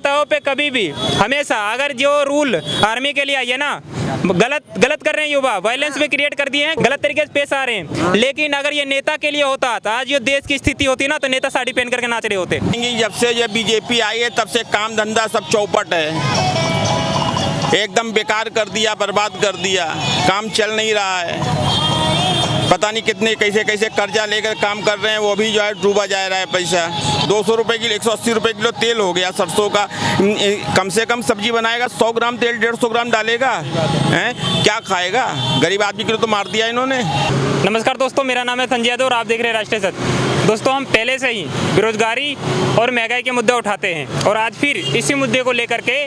नेताओं पे कभी भी हमेशा अगर जो रूल आर्मी के लिए आई है ना, गलत कर रहे हैं युवा, वायलेंस भी क्रिएट कर दिए हैं, गलत तरीके से पेश आ रहे हैं। लेकिन अगर ये नेता के लिए होता तो आज जो देश की स्थिति होती ना, तो नेता साड़ी पहन करके नाच रहे होते। जब से ये बीजेपी आई है तब से काम धंधा सब चौपट है, एकदम बेकार कर दिया, बर्बाद कर दिया, काम चल नहीं रहा है। पता नहीं कितने कैसे कैसे कर्जा लेकर काम कर रहे हैं, वो भी जो है डूबा जा रहा है पैसा। 200 रुपये किलो, 180 रुपये किलो तेल हो गया सरसों का। कम से कम सब्जी बनाएगा 100 ग्राम तेल 150 ग्राम डालेगा, हैं क्या खाएगा? गरीब आदमी के लिए तो मार दिया इन्होंने। नमस्कार दोस्तों, मेरा नाम है संजय यादव और आप देख रहे हैं राष्ट्रीय सत्य। दोस्तों, हम पहले से ही बेरोजगारी और महंगाई के मुद्दे उठाते हैं और आज फिर इसी मुद्दे को लेकर के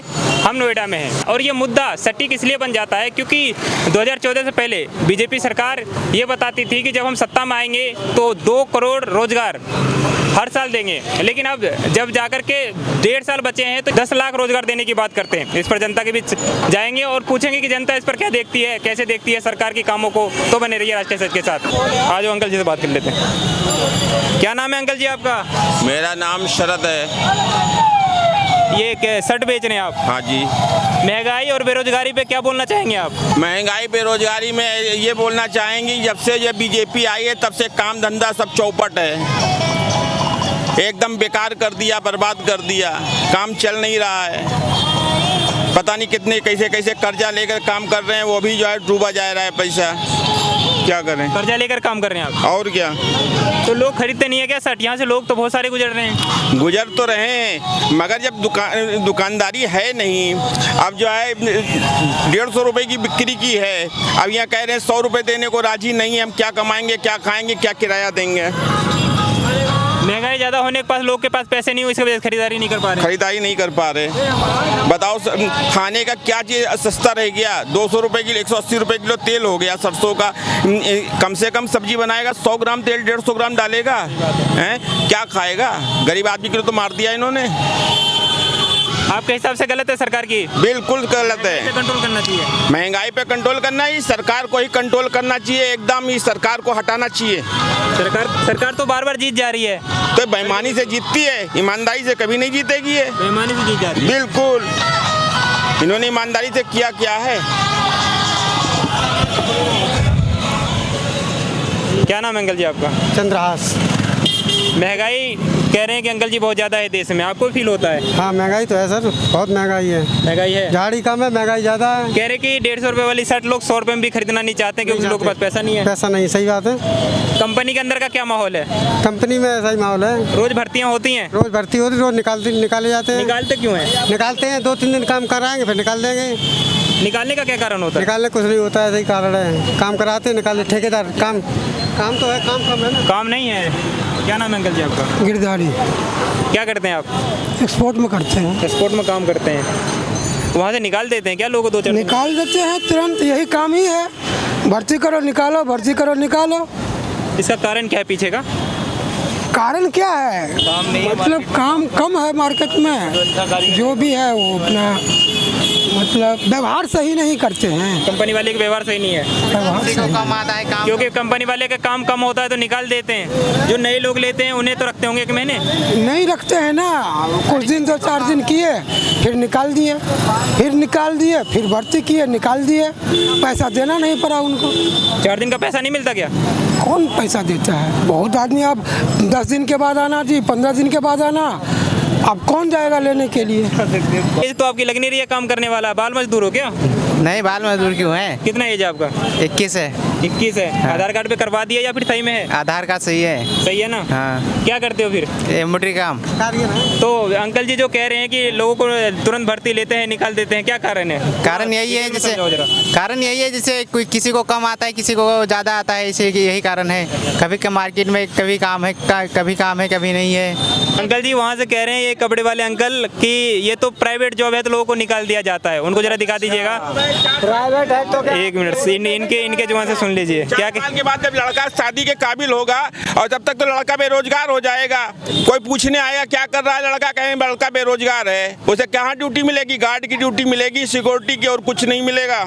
हम नोएडा में हैं। और ये मुद्दा सटीक इसलिए बन जाता है क्योंकि 2014 से पहले बीजेपी सरकार ये बताती थी कि जब हम सत्ता में आएंगे तो 2 करोड़ रोजगार हर साल देंगे। लेकिन अब जब जाकर के 1.5 साल बचे हैं तो 10 लाख रोजगार देने की बात करते हैं। इस पर जनता के बीच जाएंगे और पूछेंगे कि जनता इस पर क्या देखती है, कैसे देखती है सरकार के कामों को। तो बने रहिए राष्ट्रीय सत्य के साथ। आज अंकल जी से बात कर लेते हैं। क्या नाम है अंकल जी आपका? मेरा नाम शरद है। ये शर्ट बेच रहे हैं आप? हाँ जी। महंगाई और बेरोजगारी पे क्या बोलना चाहेंगे आप? महंगाई बेरोजगारी में ये बोलना चाहेंगे, जब से ये बीजेपी आई है तब से काम धंधा सब चौपट है, एकदम बेकार कर दिया, बर्बाद कर दिया, काम चल नहीं रहा है। पता नहीं कितने कैसे कैसे कर्जा लेकर काम कर रहे हैं, वो भी जो है डूबा जा रहा है पैसा। क्या करें? कर्जा लेकर काम कर रहे हैं आप? और क्या। तो लोग खरीदते नहीं है क्या शर्ट? यहाँ से लोग तो बहुत सारे गुजर रहे हैं। गुजर तो रहे हैं, मगर जब दुकानदारी है नहीं, अब जो है 150 रुपये की बिक्री की है, अब यहाँ कह रहे हैं 100 रुपये देने को राजी नहीं है। हम क्या कमाएंगे, क्या खाएंगे, क्या किराया देंगे? महंगाई ज़्यादा होने के पास लोग के पास पैसे नहीं हो, इसकी वजह से खरीदारी नहीं कर पा रहे। बताओ खाने का क्या चीज़ सस्ता रह गया? 200 रुपये किलो, 180 रुपये किलो तेल हो गया सरसों का। कम से कम सब्जी बनाएगा 100 ग्राम तेल 150 ग्राम डालेगा, हैं क्या खाएगा? गरीब आदमी के लिए तो मार दिया इन्होंने। आपके हिसाब से गलत है सरकार की? बिल्कुल गलत है। कंट्रोल करना चाहिए महंगाई पे, कंट्रोल करना ही सरकार को ही कंट्रोल करना चाहिए, एकदम ही सरकार को हटाना चाहिए। सरकार तो बार बार जीत जा रही है। तो बेईमानी से जीतती है, ईमानदारी से कभी नहीं जीतेगी है। बेईमानी से जीत जा रही है। बिल्कुल, इन्होंने ईमानदारी से क्या है। क्या नाम है अंकल जी आपका? चंद्रहास। महंगाई कह रहे हैं कि अंकल जी बहुत ज़्यादा है देश में, आपको फील होता है? हाँ, महंगाई तो है सर, बहुत महंगाई है। महंगाई है, झाड़ी कम है, महंगाई ज़्यादा है। कह रहे कि 150 रुपये वाली शर्ट लोग 100 रुपये में भी खरीदना नहीं चाहते क्योंकि लोगों के पास पैसा नहीं है। पैसा नहीं, सही बात है। कंपनी के अंदर का क्या माहौल है? कंपनी में ऐसा ही माहौल है। रोज भर्तियाँ होती हैं? रोज भर्ती होती, रोज निकाले जाते हैं। निकालते क्यों हैं? निकालते हैं, 2-3 दिन काम कराएंगे फिर निकाल देंगे। निकालने का क्या कारण होता है? निकालने कुछ नहीं होता है, ऐसा ही कारण है। काम कराते हैं, निकाले ठेकेदार। काम तो है, काम कम है ना। काम नहीं है। क्या नाम है अंकल जी आपका? गिरधारी। क्या करते हैं आप? एक्सपोर्ट में करते हैं। एक्सपोर्ट में काम करते हैं, वहाँ से निकाल देते हैं क्या लोगों को? 2-4 निकाल देते हैं तुरंत, यही काम ही है। भर्ती करो निकालो, भर्ती करो निकालो। इसका कारण क्या है पीछे का? कारण क्या है? काम नहीं, मतलब काम कम है मार्केट में, जो भी है वो अपना मतलब व्यवहार सही नहीं करते हैं। कंपनी वाले का व्यवहार सही नहीं है, कम आता है काम। क्योंकि कंपनी वाले का काम कम होता है तो निकाल देते हैं। जो नए लोग लेते हैं उन्हें तो रखते होंगे 1 महीने? नहीं रखते हैं ना, कुछ दिन 2-4 दिन किए, फिर निकाल दिए, फिर निकाल दिए, फिर भर्ती किए, निकाल दिए। पैसा देना नहीं पड़ा उनको। 4 दिन का पैसा नहीं मिलता क्या? कौन पैसा देता है? बहुत आदमी अब 10 दिन के बाद आना जी, 15 दिन के बाद आना, अब कौन जाएगा लेने के लिए? एज तो आपकी लग नहीं रही है काम करने वाला। बाल मजदूर हो क्या? नहीं, बाल मजदूर क्यों है? कितना एज है आपका? 21 है। 21 है। हाँ। आधार कार्ड पे करवा दिया या फिर सही में है? आधार कार्ड सही है। सही है ना? हाँ। क्या करते हो फिर? एम्ब्रॉयडरी काम। तो अंकल जी जो कह रहे हैं कि लोगों को तुरंत भर्ती लेते हैं, निकाल देते हैं, क्या कारण है? कारण यही है जैसे कोई किसी को कम आता है, किसी को ज़्यादा आता है, इसी यही कारण है। कभी के मार्केट में कभी काम है, कभी नहीं है। अंकल जी वहाँ से कह रहे हैं ये कपड़े वाले अंकल कि ये तो प्राइवेट जॉब है तो लोगों को निकाल दिया जाता है। उनको जरा दिखा दीजिएगा। प्राइवेट है तो 1 मिनट इनके जुबान से सुन लीजिए। 4 साल के बाद जब लड़का शादी के काबिल होगा और जब तक तो लड़का बेरोजगार हो जाएगा, कोई पूछने आएगा क्या कर रहा है लड़का, कहें लड़का बेरोजगार है, उसे कहाँ ड्यूटी मिलेगी? गार्ड की ड्यूटी मिलेगी, सिक्योरिटी की, और कुछ नहीं मिलेगा।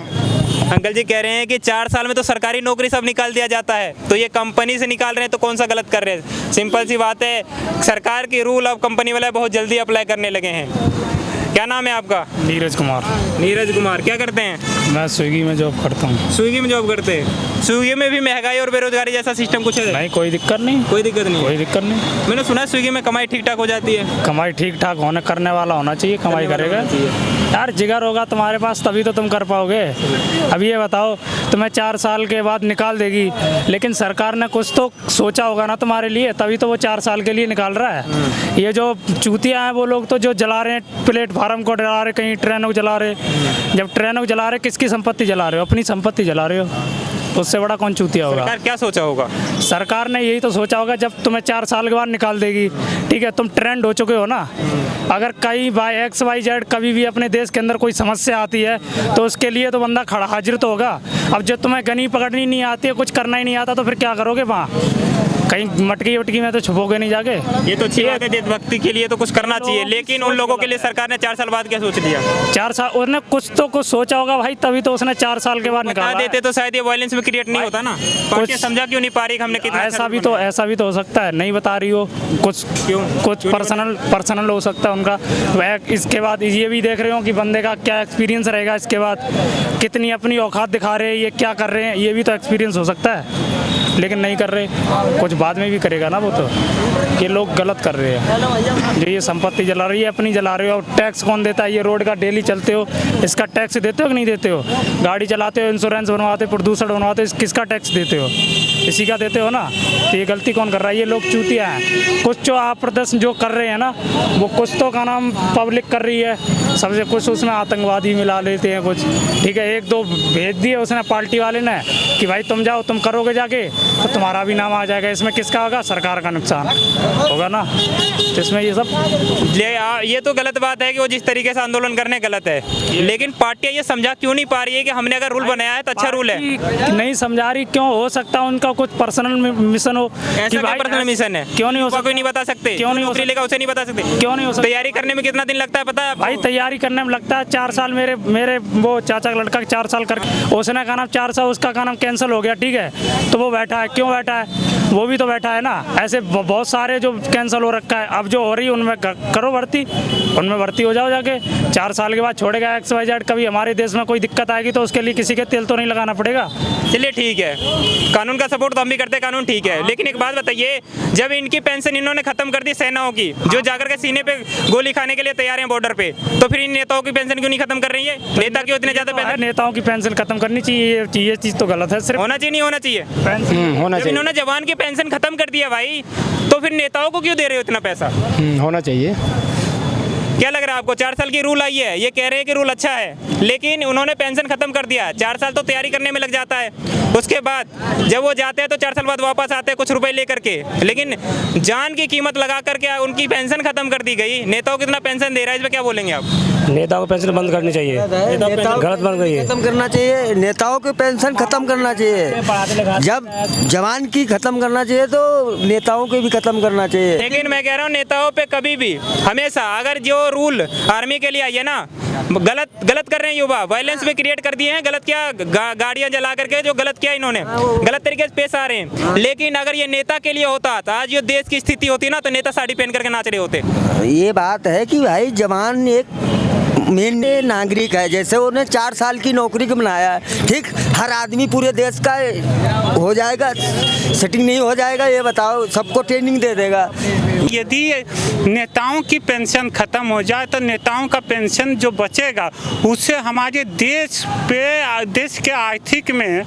अंकल जी कह रहे हैं कि 4 साल में तो सरकारी नौकरी सब निकाल दिया जाता है, तो ये कंपनी से निकाल रहे हैं तो कौन सा गलत कर रहे हैं? सिंपल सी बात है, सरकार की रूल अब कंपनी वाले बहुत जल्दी अप्लाई करने लगे हैं। क्या नाम है आपका? नीरज कुमार। नीरज कुमार, क्या करते हैं? मैं स्विगी में जॉब करता हूँ। स्विगी में जॉब करते हैं। स्विगी में भी महंगाई और बेरोजगारी जैसा सिस्टम कुछ है? नहीं, कोई दिक्कत नहीं। कोई दिक्कत नहीं है? कोई दिक्कत नहीं। मैंने सुना है स्विगी में कमाई ठीक ठाक हो जाती है। कमाई ठीक ठाक होने करने वाला होना चाहिए, कमाई करेगा। यार जिगर होगा तुम्हारे पास तभी तो तुम कर पाओगे। अब ये बताओ, तुम्हें 4 साल के बाद निकाल देगी, लेकिन सरकार ने कुछ तो सोचा होगा ना तुम्हारे लिए, तभी तो वो 4 साल के लिए निकाल रहा है। ये जो चूतिया हैं वो लोग तो जो जला रहे हैं प्लेटफार्म को, जला रहे, कहीं ट्रेनों को जला रहे। जब ट्रेनों को जला रहे, किसकी संपत्ति जला रहे हो? अपनी संपत्ति जला रहे हो। उससे बड़ा कौन चूतिया होगा? सरकार क्या सोचा होगा? सरकार ने यही तो सोचा होगा, जब तुम्हें 4 साल के बाद निकाल देगी, ठीक है, तुम ट्रेंड हो चुके हो ना। अगर कहीं बाई XYZ कभी भी अपने देश के अंदर कोई समस्या आती है तो उसके लिए तो बंदा खड़ा हाजिर तो होगा। अब जब तुम्हें गनी पकड़नी नहीं आती है, कुछ करना ही नहीं आता, तो फिर क्या करोगे वहाँ? कहीं मटकी वटकी में तो छुपोगे नहीं जाके। ये तो अच्छी बात है, देशभक्ति के लिए तो कुछ करना चाहिए, लेकिन उन लोगों के लिए सरकार ने 4 साल बाद क्या सोच लिया? 4 साल उसने कुछ तो कुछ सोचा होगा भाई, तभी तो उसने 4 साल के बाद बता निकाला देते तो शायद ये वायलेंस भी क्रिएट नहीं होता ना। पार्टियां समझा क्यों नहीं पा रही हमने कितना ऐसा भी तो हो सकता है, नहीं बता रही हो कुछ। क्यों? कुछ पर्सनल हो सकता है उनका। वह इसके बाद ये भी देख रहे हो कि बंदे का क्या एक्सपीरियंस रहेगा, इसके बाद कितनी अपनी औकात दिखा रहे हैं, ये क्या कर रहे हैं, ये भी तो एक्सपीरियंस हो सकता है। लेकिन नहीं कर रहे, कुछ बाद में भी करेगा ना वो तो। ये लोग गलत कर रहे हैं, जो ये संपत्ति जला रही है अपनी जला रहे हो। और टैक्स कौन देता है? ये रोड का डेली चलते हो, इसका टैक्स देते हो कि नहीं देते हो? गाड़ी चलाते हो, इंश्योरेंस बनवाते हो, प्रदूषण बनवाते हो, किसका टैक्स देते हो? इसी का देते हो ना। तो ये गलती कौन कर रहा है? ये लोग चूतिया हैं। कुछ जो आप प्रदर्शन जो कर रहे हैं ना, वो कुछ तो का नाम पब्लिक कर रही है, सबसे कुछ उसमें आतंकवादी मिला लेते हैं कुछ, ठीक है। 1-2 भेज दिए उसने पार्टी वाले ने कि भाई तुम जाओ, तुम करोगे जाके तो तुम्हारा भी नाम आ जाएगा। इसमें किसका होगा? सरकार का नुकसान होगा ना। तो इसमें ये सब ये तो गलत बात है कि वो जिस तरीके से आंदोलन करने गलत है, लेकिन पार्टियां ये समझा क्यों नहीं पा रही है कि हमने अगर रूल बनाया है तो अच्छा रूल है? नहीं समझा रही क्यों? हो सकता है उनका कुछ पर्सनल मिशन हो। ऐसा क्या पर्सनल मिशन है? क्यों नहीं हो सकता? कोई नहीं बता सकते? क्यों नहीं हो नौकरी लेगा उसे नहीं बता सकते? क्यों नहीं हो सकता? तैयारी करने में कितना दिन लगता है पता है? भाई तैयारी करने में लगता है 4 साल। मेरे वो चाचा का लड़का 4 साल कर, उसने कहा नाम 4 साल, उसका नाम कैंसिल हो गया, ठीक है, तो वो बैठा है। क्यों बैठा है? वो भी तो बैठा है ना। ऐसे बहुत सारे जो कैंसिल हो रखा है, अब जो हो रही है उनमें करो भर्ती, उनमें भर्ती हो जाओ जाके। 4 साल के बाद छोड़ेगा XYZ, कभी हमारे देश में कोई दिक्कत आएगी तो उसके लिए किसी के तेल तो नहीं लगाना पड़ेगा। चलिए ठीक है, कानून का सपोर्ट तो हम भी करते हैं, कानून ठीक है, लेकिन एक बात बताइए, जब इनकी पेंशन इन्होंने खत्म कर दी सेनाओं की, जो जाकर के सीने पे गोली खाने के लिए तैयार हैं बॉर्डर पे, तो फिर इन नेताओं की पेंशन क्यों नहीं खत्म कर रही है? नेता क्यों इतने ज्यादा पेंशन? नेताओं की पेंशन खत्म करनी चाहिए, ये चीज़ तो गलत है। सिर्फ होना चाहिए, नहीं होना चाहिए? होना जब चाहिए। इन्होंने जवान की पेंशन खत्म कर दिया भाई, तो फिर नेताओं को क्यों दे रहे हो इतना पैसा? होना चाहिए। क्या लग रहा है आपको? 4 साल की रूल आई है, ये कह रहे हैं कि रूल अच्छा है, लेकिन उन्होंने पेंशन खत्म कर दिया। 4 साल तो तैयारी करने में लग जाता है, उसके बाद जब वो जाते हैं तो 4 साल बाद वापस आते हैं कुछ रुपए लेकर के, लेकिन जान की कीमत लगा करके उनकी पेंशन खत्म कर दी गई। नेताओं कितना पेंशन दे रहा है, इस पर क्या बोलेंगे आप? नेताओं को पेंशन बंद करनी चाहिए, गलत बन गई है। खत्म करना चाहिए, नेताओं की पेंशन खत्म करना चाहिए। जब जवान की खत्म करना चाहिए तो नेताओं की भी खत्म करना चाहिए। लेकिन मैं कह रहा हूँ नेताओं पे कभी भी हमेशा, अगर जो रूल आर्मी के लिए आई है ना, गलत कर रहे हैं युवा, वायलेंस भी क्रिएट कर दिए हैं, गलत किया, गाड़ियां जला करके जो गलत किया इन्होंने, गलत तरीके से पेश आ रहे हैं। लेकिन अगर ये नेता के लिए होता तो आज जो देश की स्थिति होती ना, तो नेता साड़ी पहन करके नाच रहे होते। ये बात है कि भाई जवान एक मेन नागरिक है, जैसे उन्हें 4 साल की नौकरी को बनाया है, ठीक, हर आदमी पूरे देश का हो जाएगा, सेटिंग नहीं हो जाएगा, ये बताओ, सबको ट्रेनिंग दे देगा। यदि नेताओं की पेंशन खत्म हो जाए तो नेताओं का पेंशन जो बचेगा उससे हमारे देश के आर्थिक में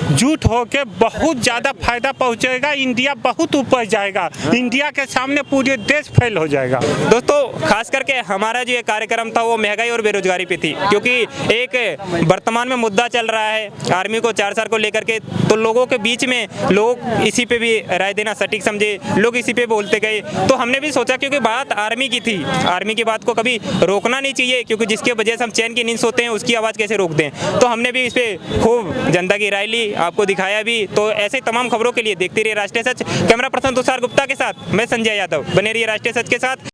जुट होके बहुत ज़्यादा फायदा पहुंचेगा। इंडिया बहुत ऊपर जाएगा, इंडिया के सामने पूरे देश फेल हो जाएगा। दोस्तों, खास करके हमारा जो ये कार्यक्रम था वो महंगाई और बेरोजगारी पे थी, क्योंकि एक वर्तमान में मुद्दा चल रहा है आर्मी को 4 साल को लेकर के, तो लोगों के बीच में लोग इसी पे भी राय देना सटीक समझे, लोग इसी पे बोलते गए। तो हमने भी सोचा, क्योंकि बात आर्मी की थी, आर्मी की बात को कभी रोकना नहीं चाहिए, क्योंकि जिसके वजह से हम चैन की नींद सोते हैं उसकी आवाज़ कैसे रोक दें। तो हमने भी इस पर खूब जनता की राय ली, आपको दिखाया भी। तो ऐसे तमाम खबरों के लिए देखते रहिए राष्ट्रीय सच। कैमरा पर्सन तुषार गुप्ता के साथ मैं संजय यादव, बने रहिए राष्ट्रीय सच के साथ।